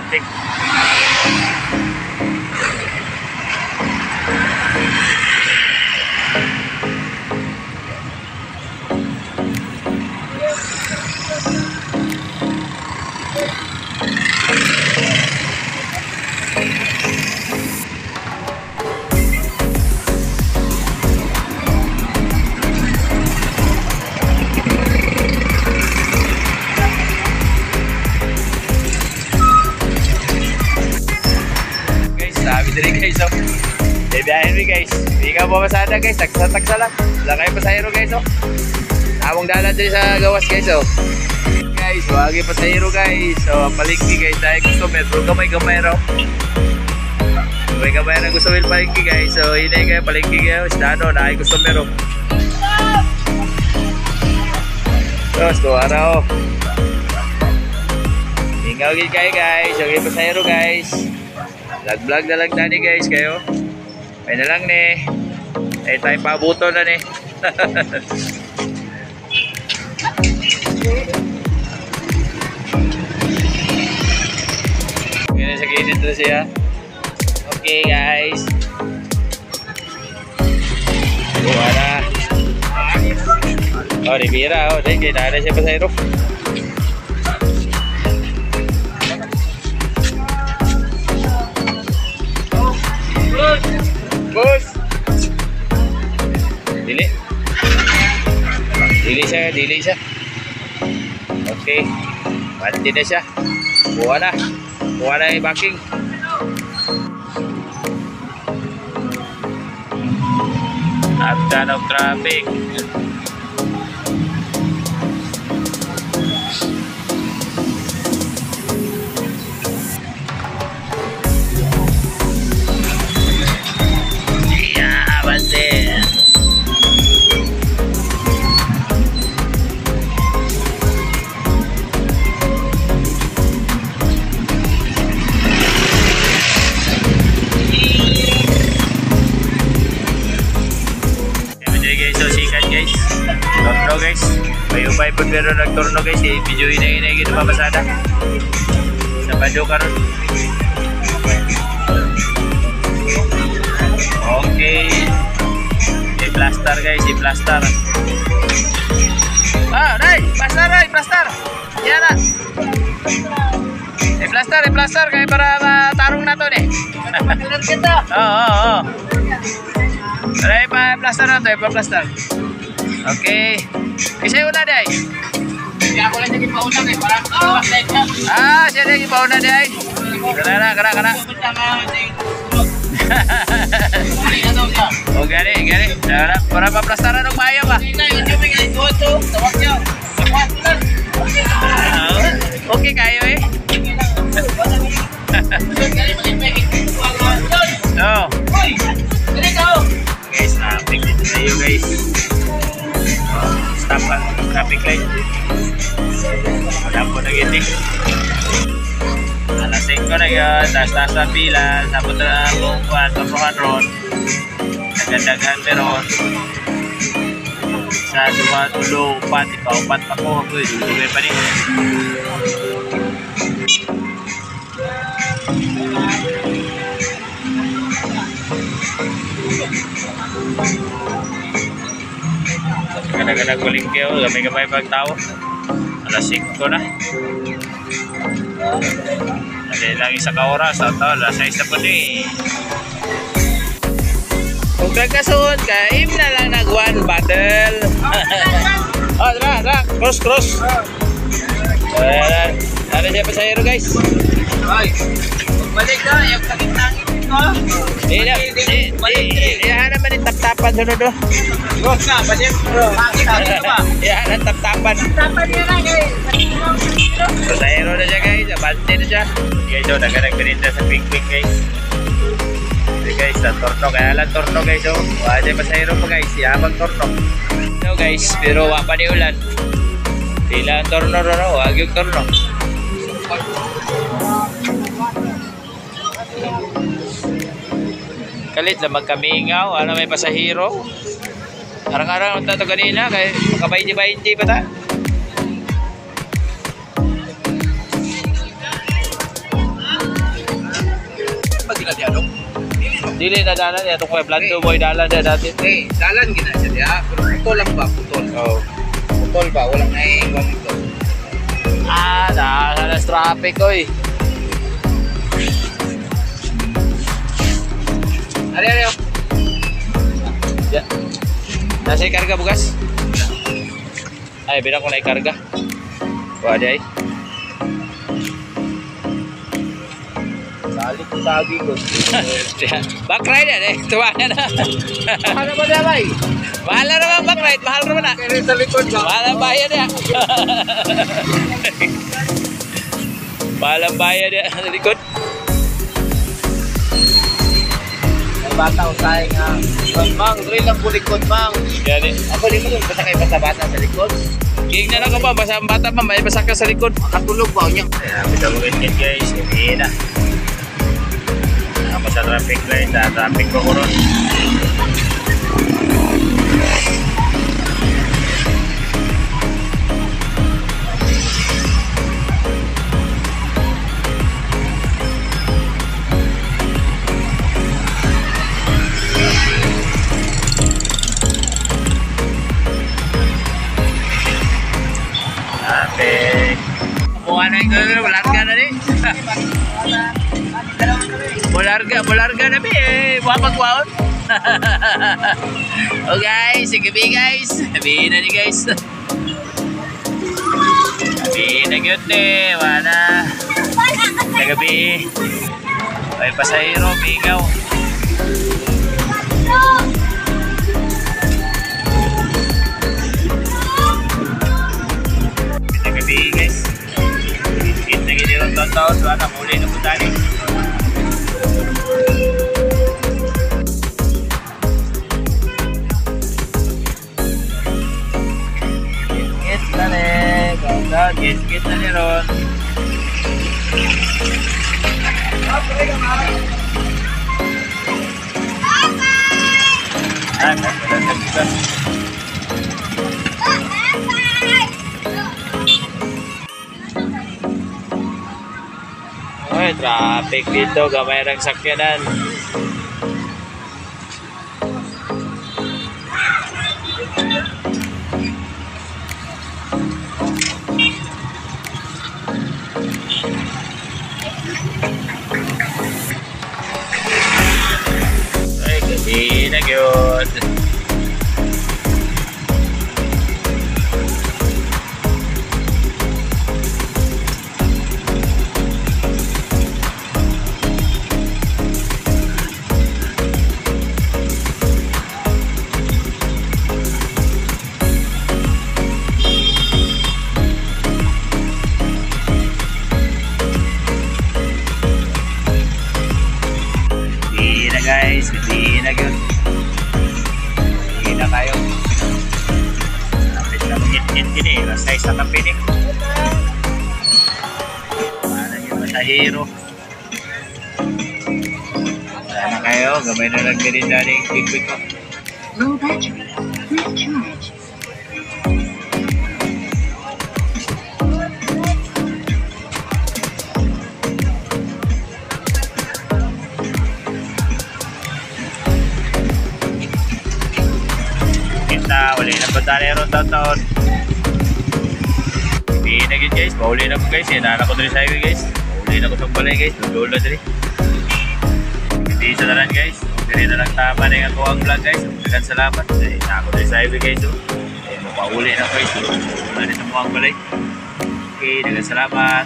traffic. Guys, oh. Bibiyahin mo guys. Hindi ka pumasada guys. Taksa lang. Wala kayo pasahero guys, oh. Among dalan dyan sa gawas guys, oh. Guys, wagi pasahero guys. So, palingki guys. Dahil customer. Pero gamay-gamay raw. Gamay-gamay na gusto will palingki guys. So, hinay kayo palingki guys. Dano, nahay customer, oh. Terus, tuwa raw. Hingaw gid kayo guys. Wagi pasahero guys. Vlog na lang tani guys kayo. May na lang ni. Eh tayo pabuto na ni. Ganyan sa ginit na siya. Okay guys. Wala. Oh, Rivera. Oh, dahil kinala siya pasayro. Bos. Dili siya. Okay. Mati na siya. Buha na yung backing. After of traffic. Torno guys, may upay po pero nagtorno guys, video inay gitu papasada sa bado karon. Okay, i-plaster guys, i-plaster. Ray, plaster. Yan na. I-plaster kaya para matarong na to eh. Oo. Ray, pa-plaster na to, pa-plaster. Okay. Isa una day. Hindi ako lang naging pauna eh. Parang siya naging pauna day. Kana. Oh, gani. Para paplastaran ng mayo ba? Okay kayo eh. No. Guys, traffic dito tayo guys. Stop ang traffic light. Wala po na gini. Alas 5 na yun. Taas ang pila. Sabot na bukuan. Papukan ron. Nagandaghan meron. Sa duwa, tulo, upat. Ipa-upat pa ko. Dulugay pa rin. Kadang-kadang kuling kayo, gamay pagtao. Alas 5 na. Dali lang isa ka oras, alas 6 na po din. Kung kagkasun ka, na lang nag-one battle. Oh, tara, cross. Ada siya pasahero guys. Ay, balik na, yung kakitangin ko. Iyahan naman yung tap-tapan sunod do. Cross na, balik bro. Iyahan ang tap-tapan. Tapan niya lang eh. Pasahero na siya guys, abante na siya. Guys, so nagkanag-pinita sa quick guys. Okay guys, sa torno, kaya lang torno guys. So, wala siya pasahero pa guys, iyahabang torno. So guys, pero wapa ni ulan. Pila ang torno ron, wag yung torno. Kalit lang magkamingaw, ano may pasahero. Arang-arang ang tato kanina, kaya makabayin-bayin pa ta. Dili na dalan niya. Itong kay Blando Boy dalan niya dati. Eh, dalan gina siya diya. Pero putol lang ba? Putol. Oo. Putol ba? Walang naiiwan ito. Ah, nakasalas traffic ko eh. Ari. Ya. Nasa ikarga bukas? Ay, bilang ko na ikarga. Wala ay. Balik ko tagi ko. Back ride yan eh. Tuwanan na. Ano ba na bay? Mahal na naman back ride. Mahal naman na. Kaya sa likod ba? Mahal ang bayan niya. Mahal ang bayan niya sa likod. May bata usay nga. Mang, drill lang po likod, mang. Yan eh. Ako likod, basta kayo bata-bata sa likod. King na lang ka pa. Basta ang bata pa. May basa ka sa likod. Katulog ba niya? Ayan, kita mo ganyan guys. Hindi na. Ako sa traffic light. Sa traffic ko ko ron. Traffic. Kumuha na yung gano'n. Malarga na rin. Malarga na ba eh. Wapag-waon. Oh guys, gabi guys. Sabihin na ni guys. Sabihin na yun eh. Wala. Gabi. May pasahero, mingaw. Gabi guys. Hit na gini ron taon-taon. Wala, muli na po tayo. Get na ni. Get na ni ron. Ah, maganda. Ay, traffic dito, gamay ng sakyanan. Ay, gabi na yun. Guys, hindi na yun. Hindi na kayo. Napit na mungit-ngit yun eh. Basta isa kang pinik. Mana yung masahiro. Sana kayo. Gamay na lang din na rin quick-quick ko. Low battery. Please charge. Wala na pa tayo taon-taon. Hindi na guys. Pauli na po guys. Hinala ko dali sa highway guys. Pauli na ko sa balay guys. Lulol na dali. Hindi isa na lang guys. Hindi na lang tama na yung ako ang vlog guys. Maraming salamat. Hinala ko dali sa highway guys. Mapauli na guys. Wala na mo ang balay. Okay. Maraming salamat.